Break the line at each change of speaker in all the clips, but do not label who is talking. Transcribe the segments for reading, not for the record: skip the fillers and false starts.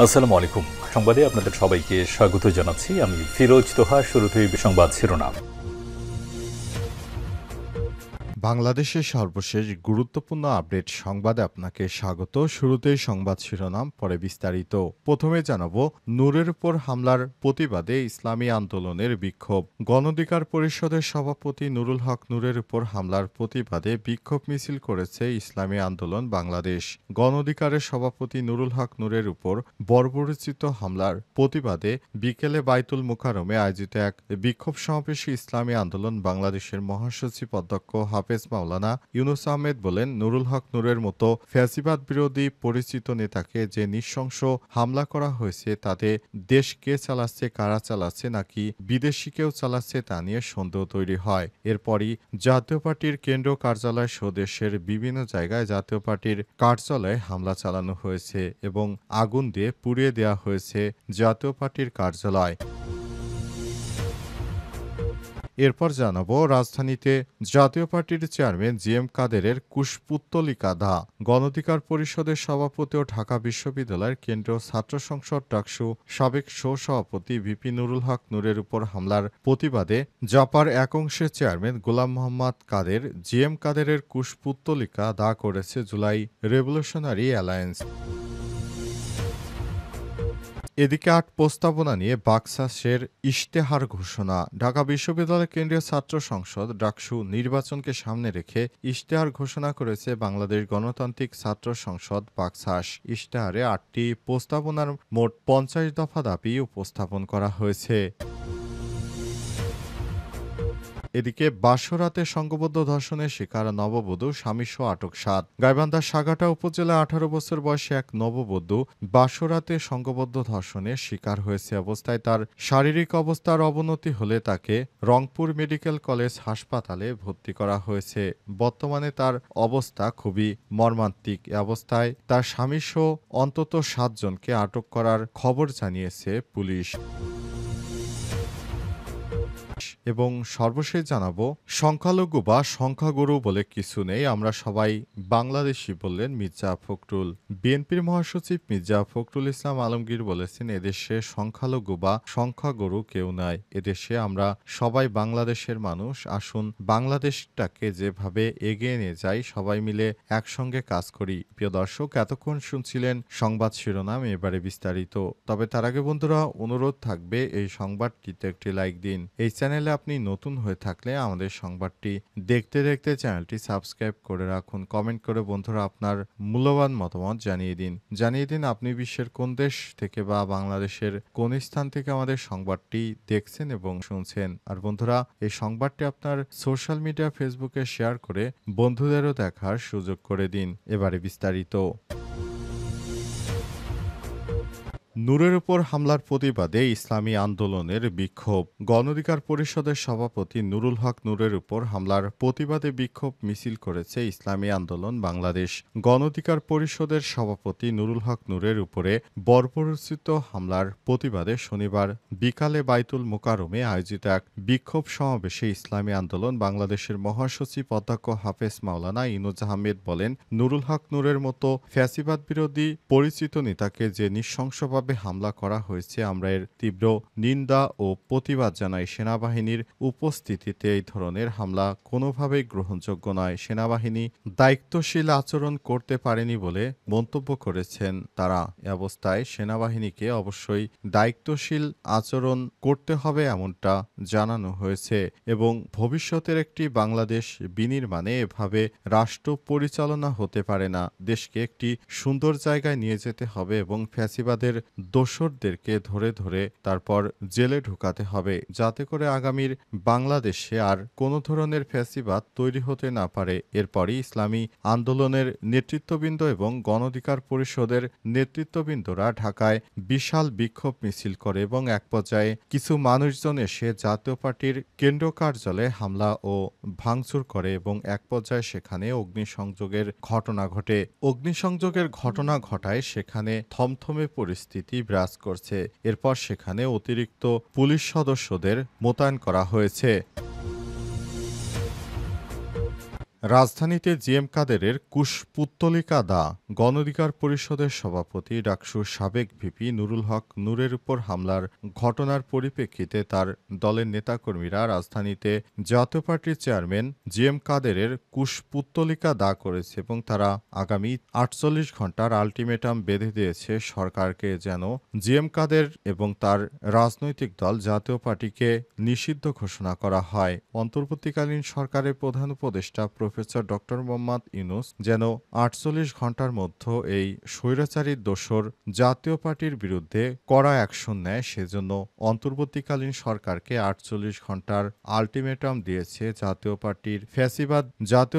আসসালামু আলাইকুম। সংবাদে আপনাদের সবাইকে স্বাগত জানাচ্ছি। আমি ফিরোজ তোহা। শুরুতেই সংবাদ শিরোনাম।
বাংলাদেশের সর্বশেষ গুরুত্বপূর্ণ আপডেট সংবাদে আপনাকে স্বাগত। শুরুতেই সংবাদ শিরোনাম, পরে বিস্তারিত। প্রথমে জানাবো, নূরের উপর হামলার প্রতিবাদে ইসলামী আন্দোলনের বিক্ষোভ। গণঅধিকার পরিষদের সভাপতি নুরুল হক নূরের উপর হামলার প্রতিবাদে বিক্ষোভ মিছিল করেছে ইসলামী আন্দোলন বাংলাদেশ। গণঅধিকারের সভাপতি নুরুল হক নূরের উপর বর্বরোচিত হামলার প্রতিবাদে বিকেলে বাইতুল মোকাররমে আয়োজিত এক বিক্ষোভ সমাবেশে ইসলামী আন্দোলন বাংলাদেশের মহাসচিব অধ্যক্ষ হাফেজ মাওলানা ইউনুস আহমেদ বলেন, নুরুল হক নূরের মতো ফ্যাসিবাদ বিরোধী পরিচিত নেতাকে যে নৃশংস হামলা করা হয়েছে তাতে দেশ কে চালাচ্ছে, কারা চালাচ্ছে, নাকি বিদেশি কেউ চালাচ্ছে তা নিয়ে সন্দেহ তৈরি হয়। এরপরই জাতীয় পার্টির কেন্দ্রীয় কার্যালয় সহ দেশের বিভিন্ন জায়গায় জাতীয় পার্টির কার্যালয়ে হামলা চালানো হয়েছে এবং আগুন দিয়ে পুড়িয়ে দেওয়া হয়েছে জাতীয় পার্টির কার্যালয়। এরপর জানাবো, রাজধানীতে জাতীয় পার্টির চেয়ারম্যান জি.এম. কাদেরের কুশপুত্তলিকা দাহ। গণঅধিকার পরিষদের সভাপতি ও ঢাকা বিশ্ববিদ্যালয়ের কেন্দ্রীয় ছাত্র সংসদ ডাকসু সাবেক সভাপতি ভিপি নুরুল হক নূরের উপর হামলার প্রতিবাদে জাপার এক অংশের চেয়ারম্যান গোলাম মোহাম্মদ কাদের জি.এম. কাদেরের কুশপুত্তলিকা দাহ করেছে জুলাই রেভলিউশনারি অ্যালায়েন্স। এদিকে ৮ প্রস্তাবনা নিয়ে বাকশাসের ইশতেহার ঘোষণা। ঢাকা বিশ্ববিদ্যালয় কেন্দ্রীয় ছাত্র সংসদ ডাকসু নির্বাচনকে সামনে রেখে ইশতেহার ঘোষণা করেছে বাংলাদেশ গণতান্ত্রিক ছাত্র সংসদ বাকশাস। ইশতেহারে ৮টি প্রস্তাবনার মোট ৫০ দফা দাবি উপস্থাপন করা হয়েছে। এদিকে বাসরাতে সংঘবদ্ধ ধর্ষণের শিকার নববধূ, স্বামীসহ আটক ৭। গাইবান্ধার সাগাটা উপজেলায় ১৮ বছর বয়সী এক নববধূ বাসরাতে সংঘবদ্ধ ধর্ষণের শিকার হয়েছে অবস্থায় তার শারীরিক অবস্থার অবনতি হলে তাকে রংপুর মেডিকেল কলেজ হাসপাতালে ভর্তি করা হয়েছে। বর্তমানে তার অবস্থা খুবই মর্মান্তিক। এ অবস্থায় তার স্বামীসহ অন্তত ৭ জনকে আটক করার খবর জানিয়েছে পুলিশ। এবং সর্বশেষ জানাবো, সংখ্যালঘু বা সংখ্যাগুরু বলে কিছু নেই, আমরা সবাই বাংলাদেশি, বললেন মির্জা ফখরুল। বিএনপির মহাসচিব মির্জা ফখরুল ইসলাম আলমগীর বলেছেন, এদেশে সংখ্যালঘু বা সংখ্যাগুরু কেউ নাই। এদেশে আমরা সবাই বাংলাদেশের মানুষ। আসুন বাংলাদেশটাকে যেভাবে এগিয়ে নিয়ে যাই, সবাই মিলে একসঙ্গে কাজ করি। প্রিয় দর্শক, এতক্ষণ শুনছিলেন সংবাদ শিরোনাম, এবারে বিস্তারিত। তবে তার আগে বন্ধুরা, অনুরোধ থাকবে এই সংবাদটিতে একটি লাইক দিন। এই চ্যানেলে আপনি নতুন হয়ে থাকলে আমাদের সংবাদটি দেখতে দেখতে চ্যানেলটি সাবস্ক্রাইব করে রাখুন। কমেন্ট করে বন্ধুরা আপনার মূল্যবান মতামত জানিয়ে দিন আপনি বিশ্বের কোন দেশ থেকে বা বাংলাদেশের কোন স্থান থেকে আমাদের সংবাদটি দেখছেন এবং শুনছেন। আর বন্ধুরা, এই সংবাদটি আপনার সোশ্যাল মিডিয়া ফেসবুকে শেয়ার করে বন্ধুদেরও দেখার সুযোগ করে দিন। এবারে বিস্তারিত। নূরের উপর হামলার প্রতিবাদে ইসলামী আন্দোলনের বিক্ষোভ। গণঅধিকার পরিষদের সভাপতি নুরুল হক নূরের উপর হামলার প্রতিবাদে বিক্ষোভ মিছিল করেছে ইসলামী আন্দোলন বাংলাদেশ। গণঅধিকার পরিষদের সভাপতি নুরুল হক নূরের উপরে বর্বরোচিত হামলার প্রতিবাদে শনিবার বিকালে বাইতুল মোকাররমে আয়োজিত এক বিক্ষোভ সমাবেশে ইসলামী আন্দোলন বাংলাদেশের মহাসচিব অধ্যক্ষ হাফেজ মাওলানা ইউনুস আহমেদ বলেন, নুরুল হক নূরের মতো ফ্যাসিবাদ বিরোধী পরিচিত নেতাকে যে নৃশংসভাবে হামলা করা হয়েছে, আমরা এর তীব্র নিন্দা ও প্রতিবাদ জানাই। সেনাবাহিনীর উপস্থিতিতে এই ধরনের হামলা কোনোভাবেই গ্রহণযোগ্য নয়। সেনাবাহিনী দায়িত্বশীল আচরণ করতে পারেনি বলে মন্তব্য করেছেন তারা। এ অবস্থায় সেনাবাহিনীকে অবশ্যই দায়িত্বশীল আচরণ করতে হবে এমনটা জানানো হয়েছে এবং ভবিষ্যতের একটি বাংলাদেশ বিনির্মাণে এভাবে রাষ্ট্র পরিচালনা হতে পারে না। দেশকে একটি সুন্দর জায়গায় নিয়ে যেতে হবে এবং ফ্যাসিবাদের দোসরদেরকে ধরে ধরে তারপর জেলে ঢুকাতে হবে, যাতে করে আগামীর বাংলাদেশে আর কোনো ধরনের ফ্যাসিবাদ তৈরি হতে না পারে। এরপরই ইসলামী আন্দোলনের নেতৃত্ববৃন্দ এবং গণঅধিকার পরিষদের নেতৃত্ববৃন্দরা ঢাকায় বিশাল বিক্ষোভ মিছিল করে এবং এক পর্যায়ে কিছু মানুষজন এসে জাতীয় পার্টির কেন্দ্র কার্যালয়ে হামলা ও ভাঙচুর করে এবং এক পর্যায়ে সেখানে অগ্নিসংযোগের ঘটনা ঘটে। অগ্নিসংযোগের ঘটনা ঘটায় সেখানে থমথমে পরিস্থিতি বিরাজ করছে। এরপর সেখানে অতিরিক্ত পুলিশ সদস্যদের মোতায়েন করা হয়েছে। রাজধানীতে জিএম কাদেরের কুশপুত্তলিকা দা গণঅধিকার পরিষদের সভাপতি ডাকসুর সাবেক ভিপি নুরুল হক নূরের উপর হামলার ঘটনার পরিপ্রেক্ষিতে তার দলের নেতাকর্মীরা রাজধানীতে জাতীয় পার্টির চেয়ারম্যান জিএম কাদেরের কুশপুত্তলিকা দা করেছে এবং তারা আগামী ৪৮ ঘণ্টার আলটিমেটাম বেঁধে দিয়েছে সরকারকে যেন জিএম কাদের এবং তার রাজনৈতিক দল জাতীয় পার্টিকে নিষিদ্ধ ঘোষণা করা হয়। অন্তর্বর্তীকালীন সরকারের প্রধান উপদেষ্টা প্রফেসর ড. মোহাম্মদ ইউনূস যেন ৪৮ ঘণ্টার মধ্যে এই স্বৈরাচারী দোসর জাতীয় পার্টির বিরুদ্ধে কড়া অ্যাকশন নেয় সেজন্য অন্তর্বর্তীকালীন সরকারকে ৪৮ ঘণ্টার আলটিমেটাম দিয়েছে জাতীয়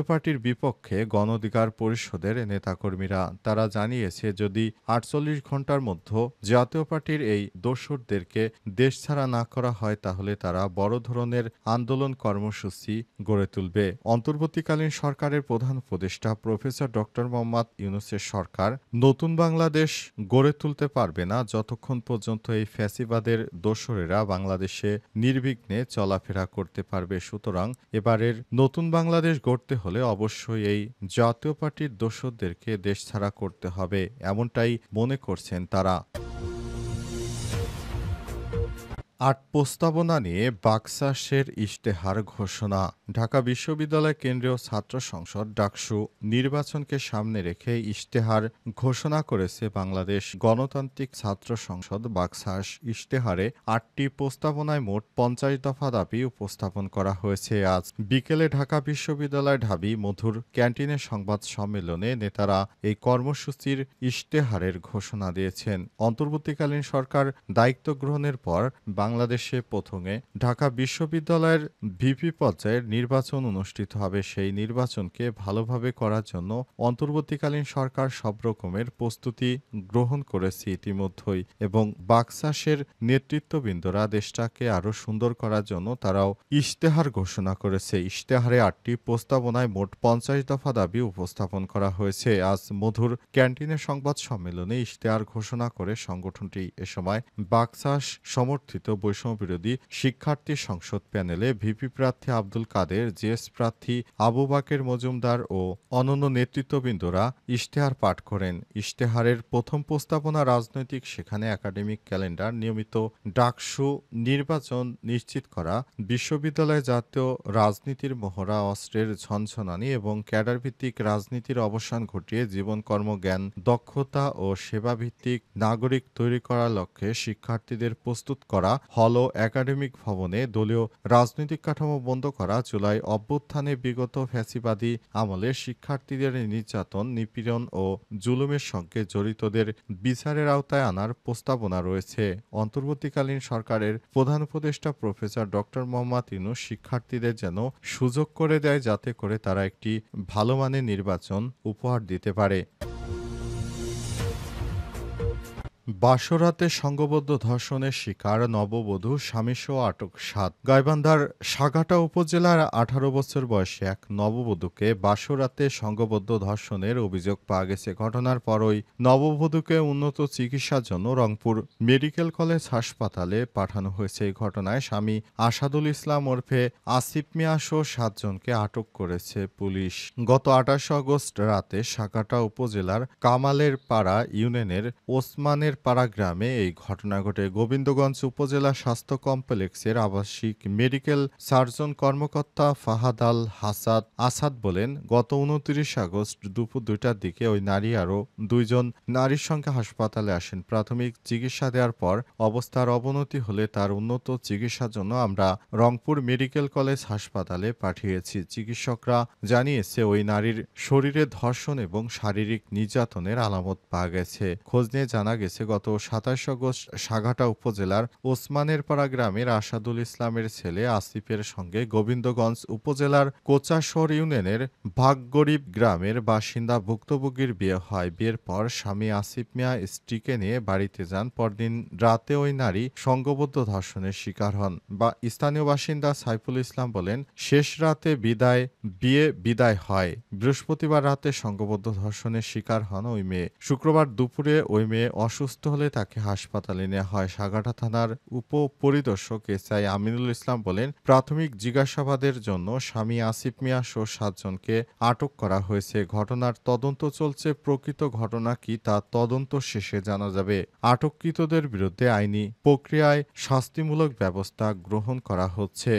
পার্টির বিপক্ষে গণ অধিকার পরিষদের নেতাকর্মীরা। তারা জানিয়েছে যদি ৪৮ ঘণ্টার মধ্যে জাতীয় পার্টির এই দোসরদেরকে দেশছাড়া না করা হয় তাহলে তারা বড় ধরনের আন্দোলন কর্মসূচি গড়ে তুলবে। অন্তর্বর্তীকালীন সরকারের প্রধান উপদেষ্টা প্রফেসর ড. মোহাম্মদ ইউনূসের সরকার নতুন বাংলাদেশ গড়ে তুলতে পারবে না যতক্ষণ পর্যন্ত এই ফ্যাসিবাদের দোসরেরা বাংলাদেশে নির্বিঘ্নে চলাফেরা করতে পারবে। সুতরাং এবারের নতুন বাংলাদেশ গড়তে হলে অবশ্যই এই জাতীয় পার্টির দোসরদেরকে দেশছাড়া করতে হবে, এমনটাই মনে করছেন তারা। ৮ প্রস্তাবনা নিয়ে বাকশাসের ইশতেহার ঘোষণা। ঢাকা বিশ্ববিদ্যালয় কেন্দ্রীয় ছাত্র সংসদ ডাকসু নির্বাচনকে সামনে রেখে ইশতেহার ঘোষণা করেছে বাংলাদেশ গণতান্ত্রিক ছাত্র সংসদ বাকশাস। ইশতেহারে ৮টি প্রস্তাবনায় মোট ৫০ দফা দাবি উপস্থাপন করা হয়েছে। আজ বিকেলে ঢাকা বিশ্ববিদ্যালয় ঢাবি মধুর ক্যান্টিনে সংবাদ সম্মেলনে নেতারা এই কর্মসূচির ইশতেহারের ঘোষণা দিয়েছেন। অন্তর্বর্তীকালীন সরকার দায়িত্ব গ্রহণের পর বাংলাদেশে প্রথমে ঢাকা বিশ্ববিদ্যালয়ের ভিপি পর্যায়ের নির্বাচন অনুষ্ঠিত হবে। সেই নির্বাচনকে ভালোভাবে করার জন্য অন্তর্বর্তীকালীন সরকার সব রকমের প্রস্তুতি গ্রহণ করেছে ইতিমধ্যেই এবং বাকশাসের নেতৃত্ববৃন্দরা দেশটাকে আরও সুন্দর করার জন্য তারাও ইশতেহার ঘোষণা করেছে। ইশতেহারে ৮টি প্রস্তাবনায় মোট ৫০ দফা দাবি উপস্থাপন করা হয়েছে। আজ মধুর ক্যান্টিনে সংবাদ সম্মেলনে ইশতেহার ঘোষণা করে সংগঠনটি এ সময় বাকশাস সমর্থিত বৈষম্যবিরোধী শিক্ষার্থী সংসদ প্যানেলে ভিপি প্রার্থী আব্দুল কাদের, জেএস প্রার্থী আবু বাকের মজুমদার ও অন্যান্য নেতৃত্ববৃন্দরা ইশতেহার পাঠ করেন। ইশতেহারের প্রথম প্রস্তাবনা রাজনৈতিক সেখানে একাডেমিক ক্যালেন্ডার, নিয়মিত ডাকসু নির্বাচন নিশ্চিত করা, বিশ্ববিদ্যালয়ে জাতীয় রাজনীতির মহড়া, অস্ত্রের ঝনঝনানি এবং ক্যাডারভিত্তিক রাজনীতির অবসান ঘটিয়ে জীবন কর্মজ্ঞান, দক্ষতা ও সেবাভিত্তিক নাগরিক তৈরি করার লক্ষ্যে শিক্ষার্থীদের প্রস্তুত করা, হল ও একাডেমিক ভবনে দলীয় রাজনৈতিক কাঠামো বন্ধ করা, জুলাই অভ্যুত্থানে বিগত ফ্যাসিবাদী আমলে শিক্ষার্থীদের নির্যাতন, নিপীড়ন ও জুলুমের সঙ্গে জড়িতদের বিচারের আওতায় আনার প্রস্তাবনা রয়েছে। অন্তর্বর্তীকালীন সরকারের প্রধান উপদেষ্টা প্রফেসর ড. মোহাম্মদ ইউনূস শিক্ষার্থীদের যেন সুযোগ করে দেয় যাতে করে তারা একটি ভালো মানের নির্বাচন উপহার দিতে পারে। বাসরাতে সংঘবদ্ধ ধর্ষণের শিকার নববধূ, স্বামীসহ আটক ৭। গাইবান্ধার সাঘাটা উপজেলার ১৮ বছর বয়সী এক নববধূকে বাসরাতে সংঘবদ্ধ ধর্ষণের অভিযোগ পাওয়া গেছে। ঘটনার পরই নববধূকে উন্নত চিকিৎসার জন্য রংপুর মেডিকেল কলেজ হাসপাতালে পাঠানো হয়েছে। এই ঘটনায় স্বামী আসাদুল ইসলাম ওরফে আসিফ মিয়া সহ ৭ জনকে আটক করেছে পুলিশ। গত ২৮ আগস্ট রাতে সাঘাটা উপজেলার কামালের পাড়া ইউনিয়নের ওসমানের পাড়া গ্রামে এই ঘটনা ঘটে। গোবিন্দগঞ্জ উপজেলা স্বাস্থ্য কমপ্লেক্সের আবাসিক মেডিকেল সার্জন কর্মকর্তা ফাহাদ আল আসাদ বলেন, গত ২৯ আগস্ট দুপুর ২টার দিকে ওই নারী আরও ২ জন নারীর সঙ্গে হাসপাতালে আসেন। প্রাথমিক চিকিৎসা দেওয়ার পর অবস্থার অবনতি হলে তার উন্নত চিকিৎসার জন্য আমরা রংপুর মেডিকেল কলেজ হাসপাতালে পাঠিয়েছি। চিকিৎসকরা জানিয়েছে ওই নারীর শরীরে ধর্ষণ এবং শারীরিক নির্যাতনের আলামত পাওয়া গেছে। খোঁজ নিয়ে জানা গেছে গত ২৭ আগস্ট সাঘাটা উপজেলার ওসমানের পাড়া গ্রামের আসাদুল ইসলামের ছেলে আসিফের সঙ্গে গোবিন্দগঞ্জ উপজেলার কোচাশহর ইউনিয়নের ভাগগরিব গ্রামের বাসিন্দা ভুক্তভোগীর বিয়ে হয়। বিয়ের পর স্বামী আসিফ মিয়া স্ত্রীকে নিয়ে বাড়িতে যান। পরদিন রাতে ওই নারী সংঘবদ্ধ ধর্ষণের শিকার হন। স্থানীয় বাসিন্দা সাইফুল ইসলাম বলেন, শেষ রাতে বিদায় হয়। বৃহস্পতিবার রাতে সংঘবদ্ধ ধর্ষণের শিকার হন ওই মেয়ে। শুক্রবার দুপুরে ওই মেয়ে অসুস্থ ক্ষতিগ্রস্ত হলে তাকে হাসপাতালে নেওয়া হয়। সাগাটা থানার উপপরিদর্শক এসআই আমিনুল ইসলাম বলেন, প্রাথমিক জিজ্ঞাসাবাদের জন্য স্বামী আসিফ মিয়া সহ ৭ জনকে আটক করা হয়েছে। ঘটনার তদন্ত চলছে। প্রকৃত ঘটনা কি তা তদন্ত শেষে জানা যাবে। আটককৃতদের বিরুদ্ধে আইনি প্রক্রিয়ায় শাস্তিমূলক ব্যবস্থা গ্রহণ করা হচ্ছে।